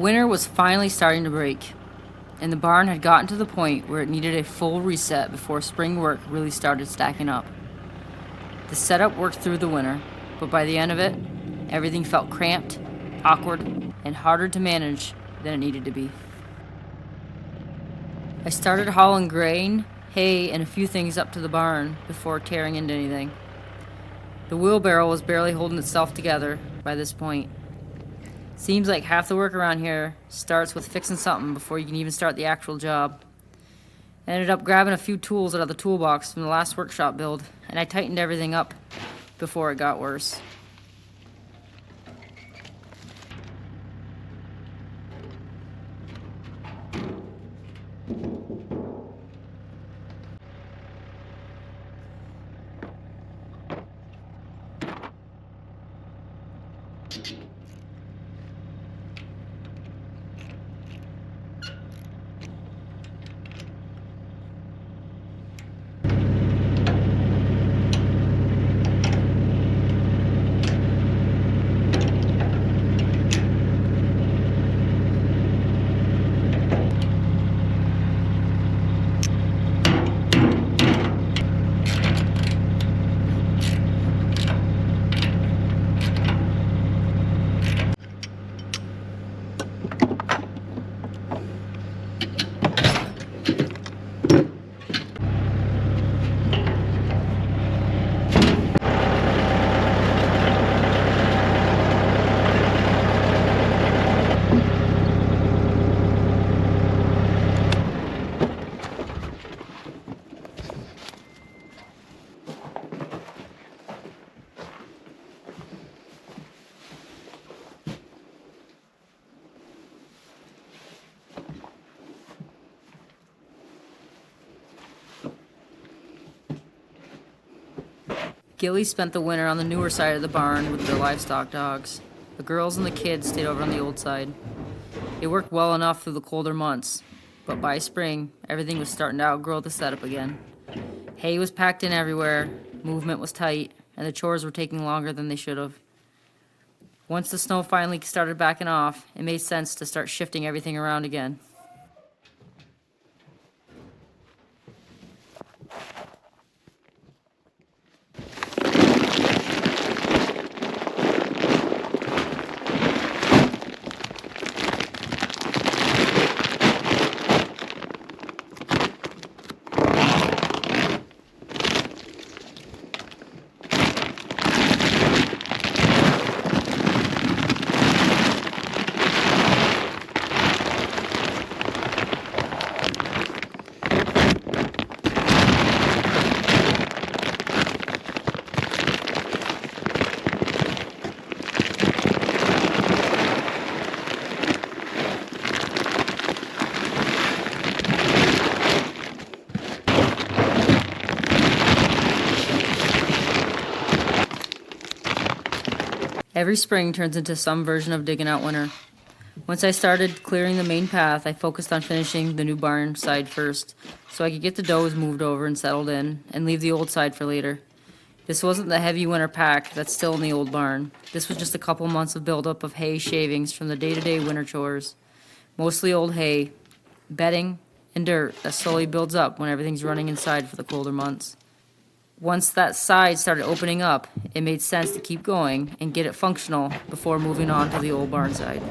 Winter was finally starting to break, and the barn had gotten to the point where it needed a full reset before spring work really started stacking up. The setup worked through the winter, but by the end of it, everything felt cramped, awkward, and harder to manage than it needed to be. I started hauling grain, hay, and a few things up to the barn before tearing into anything. The wheelbarrow was barely holding itself together by this point. Seems like half the work around here starts with fixing something before you can even start the actual job. I ended up grabbing a few tools out of the toolbox from the last workshop build, and I tightened everything up before it got worse. Gilly spent the winter on the newer side of the barn with their livestock dogs. The girls and the kids stayed over on the old side. It worked well enough through the colder months, but by spring, everything was starting to outgrow the setup again. Hay was packed in everywhere, movement was tight, and the chores were taking longer than they should have. Once the snow finally started backing off, it made sense to start shifting everything around again. Every spring turns into some version of digging out winter. Once I started clearing the main path, I focused on finishing the new barn side first, so I could get the does moved over and settled in, and leave the old side for later. This wasn't the heavy winter pack that's still in the old barn. This was just a couple months of buildup of hay shavings from the day-to-day winter chores. Mostly old hay, bedding, and dirt that slowly builds up when everything's running inside for the colder months. Once that side started opening up, it made sense to keep going and get it functional before moving on to the old barn side.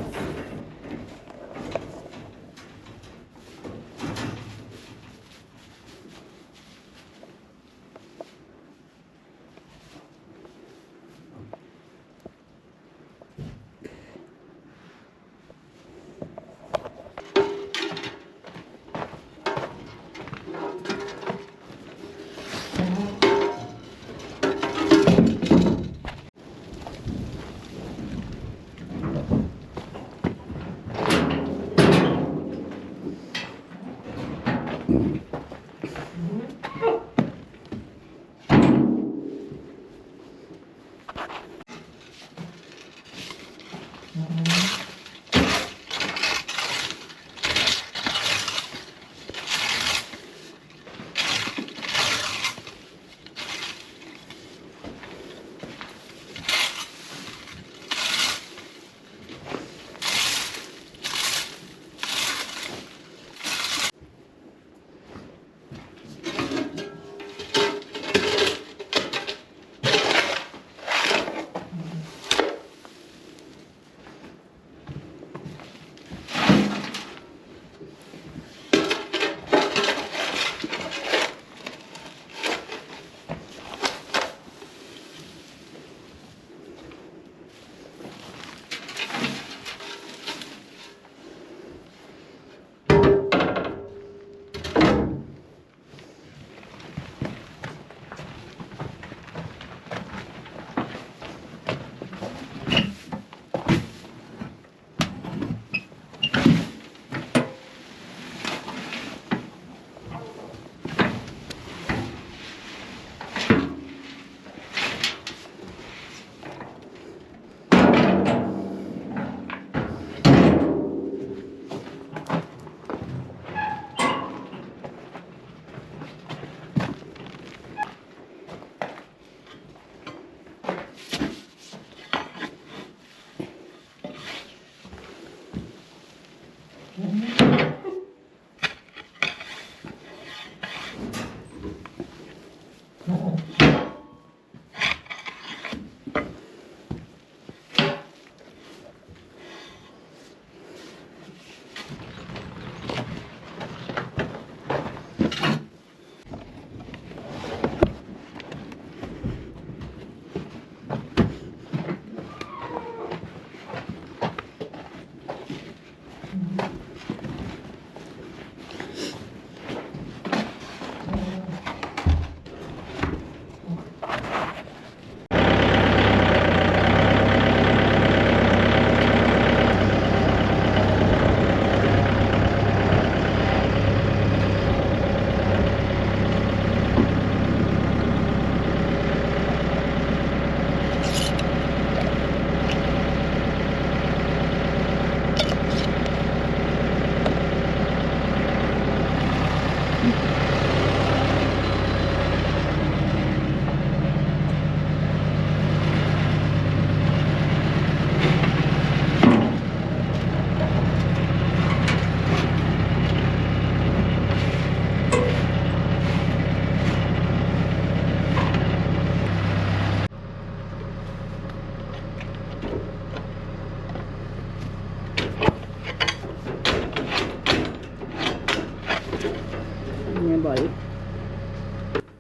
life.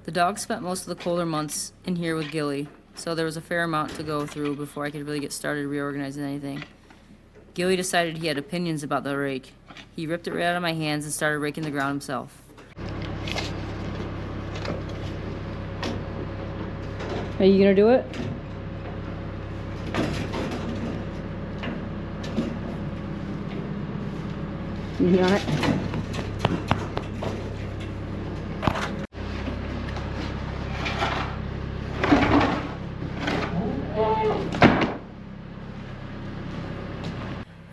The dog spent most of the colder months in here with Gilly, so there was a fair amount to go through before I could really get started reorganizing anything. Gilly decided he had opinions about the rake. He ripped it right out of my hands and started raking the ground himself. Are you gonna do it? You not?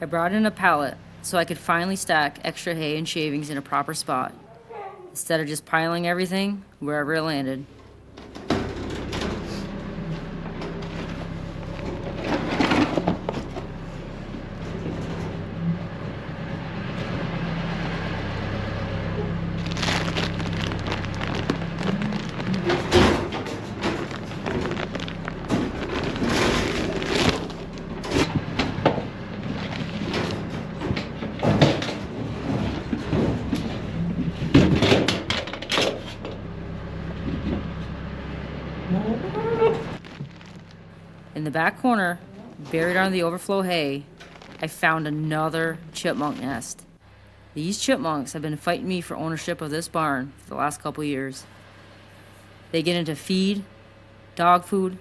I brought in a pallet so I could finally stack extra hay and shavings in a proper spot, instead of just piling everything wherever it landed. In the back corner, buried under the overflow hay, I found another chipmunk nest. These chipmunks have been fighting me for ownership of this barn for the last couple years. They get into feed, dog food.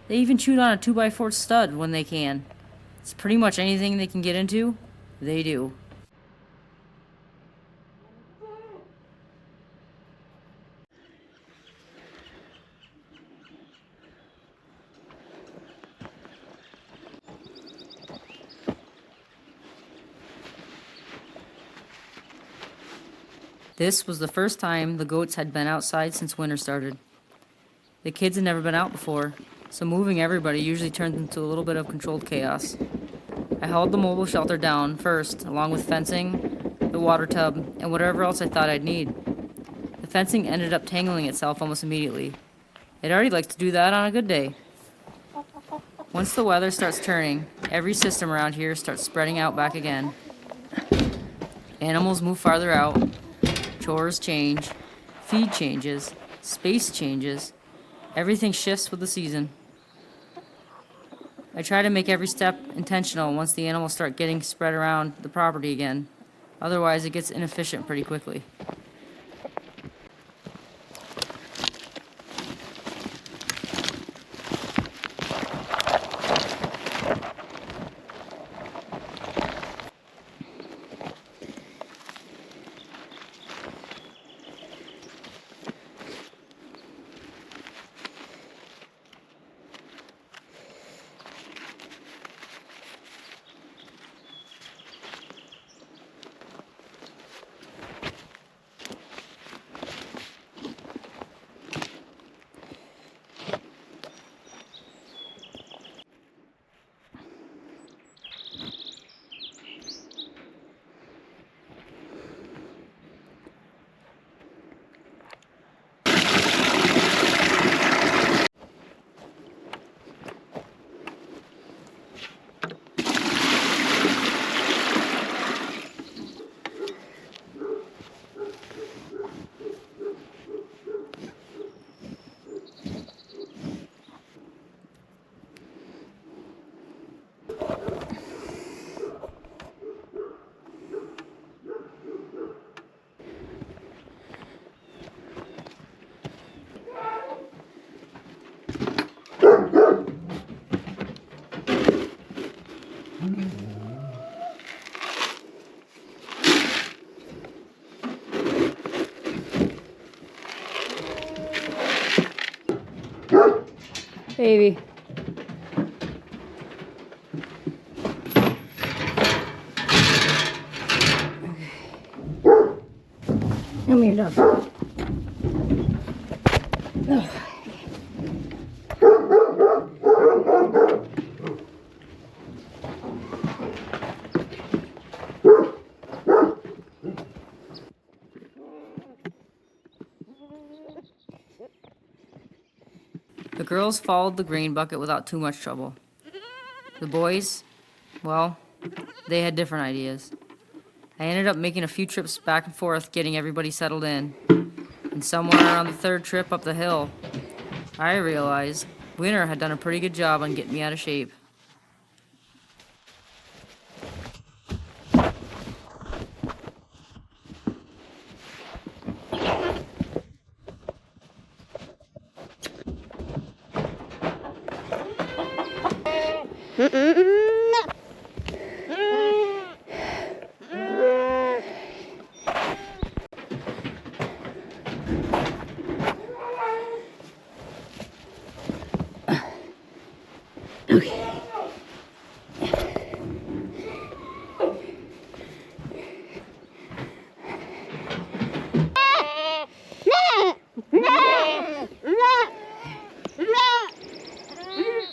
They even chewed on a 2x4 stud when they can. It's pretty much anything they can get into, they do. This was the first time the goats had been outside since winter started. The kids had never been out before, so moving everybody usually turns into a little bit of controlled chaos. I hauled the mobile shelter down first, along with fencing, the water tub, and whatever else I thought I'd need. The fencing ended up tangling itself almost immediately. It already likes to do that on a good day. Once the weather starts turning, every system around here starts spreading out back again. Animals move farther out, chores change, feed changes, space changes. Everything shifts with the season. I try to make every step intentional once the animals start getting spread around the property again. Otherwise, it gets inefficient pretty quickly. Baby. Come here, dog. Ugh. The girls followed the grain bucket without too much trouble. The boys, well, they had different ideas. I ended up making a few trips back and forth getting everybody settled in. And somewhere on the third trip up the hill, I realized Winter had done a pretty good job on getting me out of shape.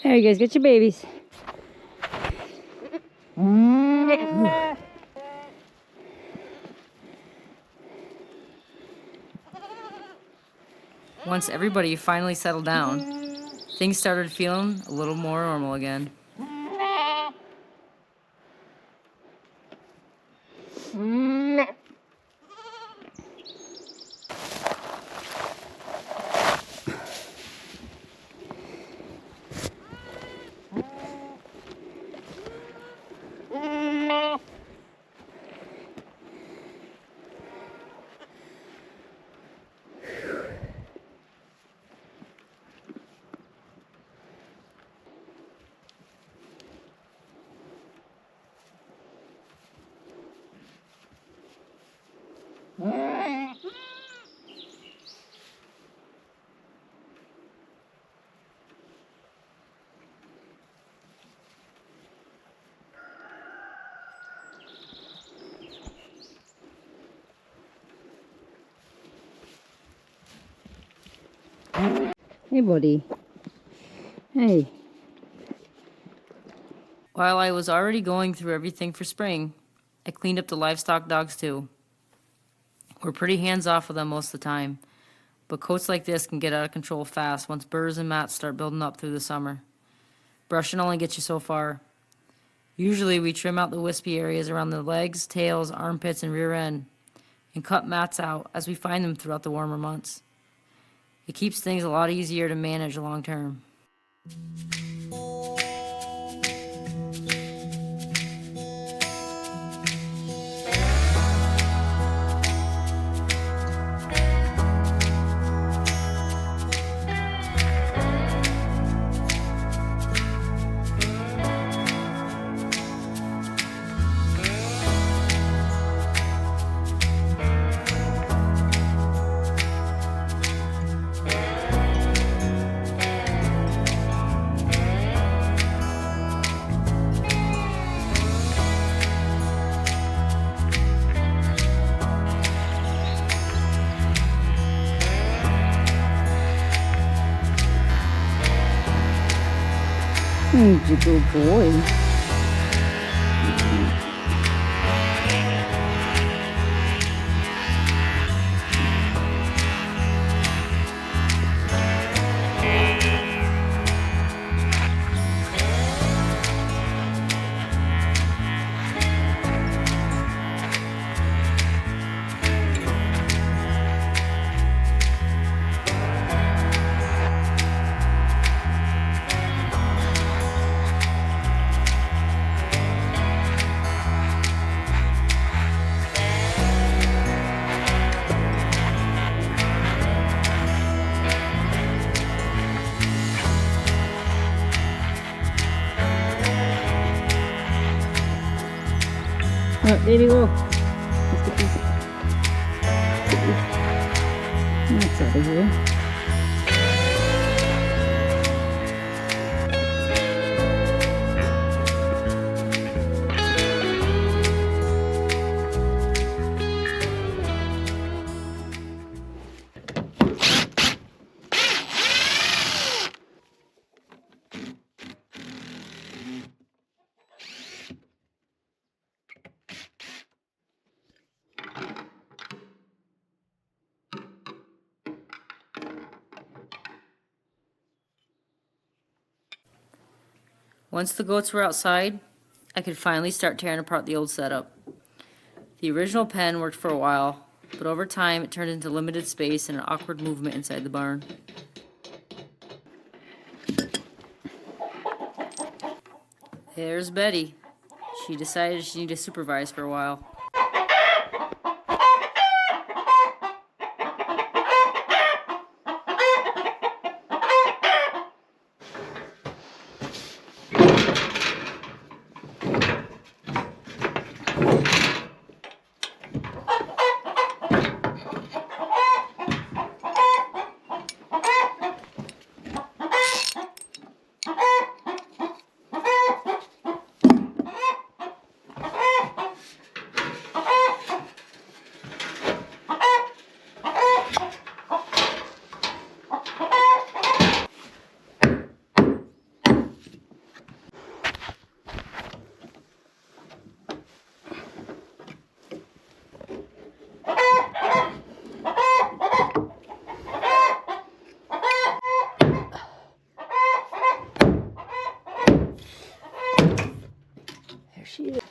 There you guys, get your babies. Once everybody finally settled down, things started feeling a little more normal again. Hey, buddy. Hey. While I was already going through everything for spring, I cleaned up the livestock dogs too. We're pretty hands off with them most of the time, but coats like this can get out of control fast once burrs and mats start building up through the summer. Brushing only gets you so far. Usually we trim out the wispy areas around the legs, tails, armpits, and rear end, and cut mats out as we find them throughout the warmer months. It keeps things a lot easier to manage long term. He's a good boy. Oh, there you go. Let's get these. That's out of here. Once the goats were outside, I could finally start tearing apart the old setup. The original pen worked for a while, but over time it turned into limited space and an awkward movement inside the barn. There's Betty. She decided she needed to supervise for a while. There she is.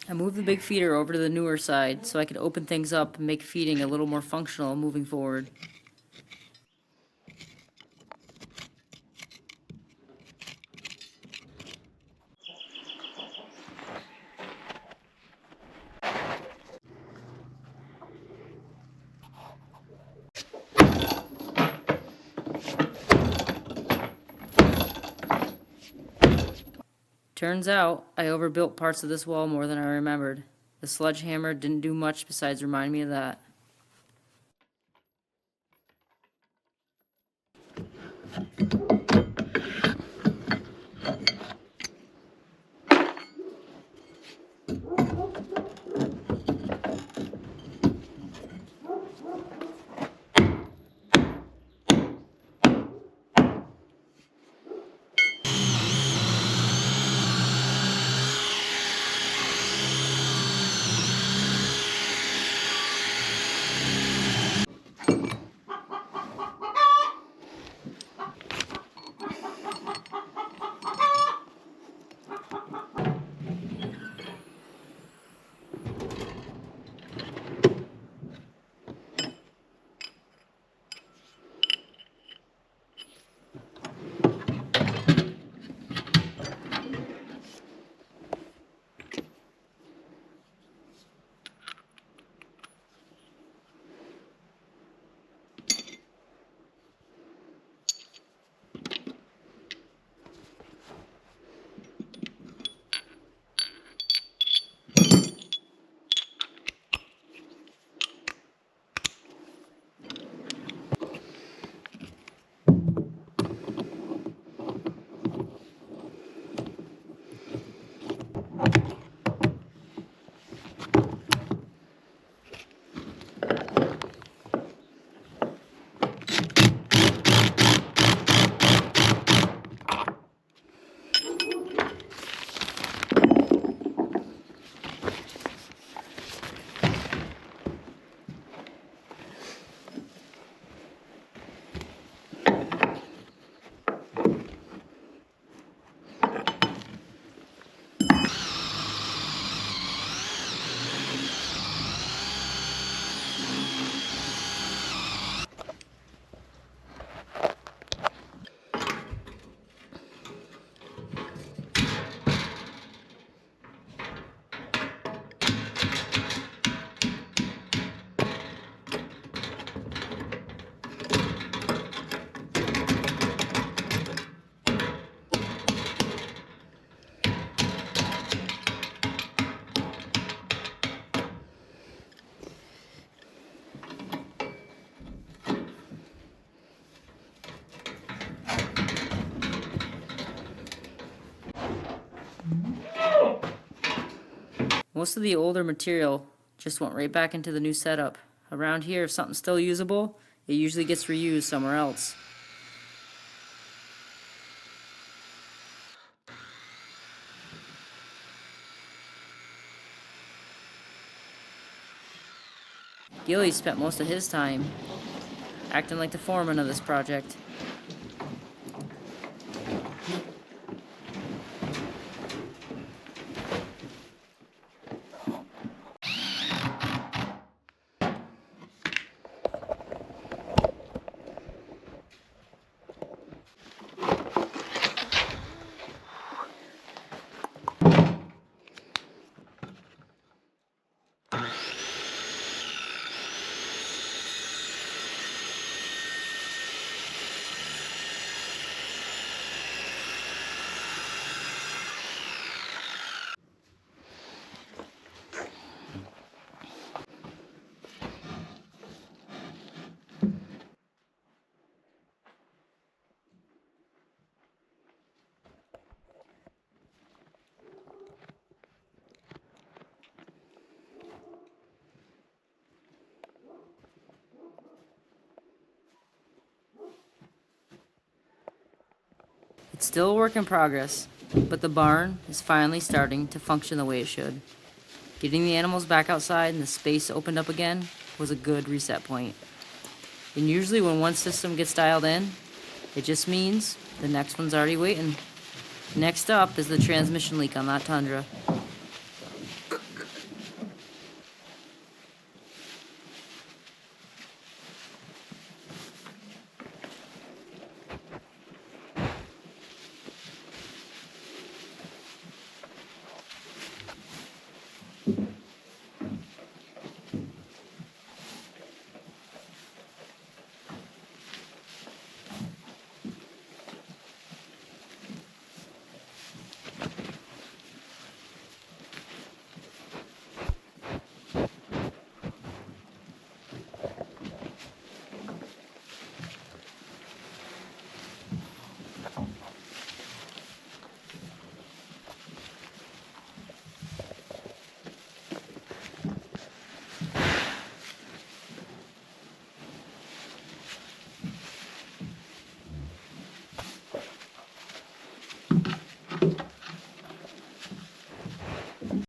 I moved the big feeder over to the newer side so I could open things up and make feeding a little more functional moving forward. Turns out, I overbuilt parts of this wall more than I remembered. The sledgehammer didn't do much besides remind me of that. Most of the older material just went right back into the new setup. Around here, if something's still usable, it usually gets reused somewhere else. Gilly spent most of his time acting like the foreman of this project. It's still a work in progress, but the barn is finally starting to function the way it should. Getting the animals back outside and the space opened up again was a good reset point. And usually when one system gets dialed in, it just means the next one's already waiting. Next up is the transmission leak on that Tundra.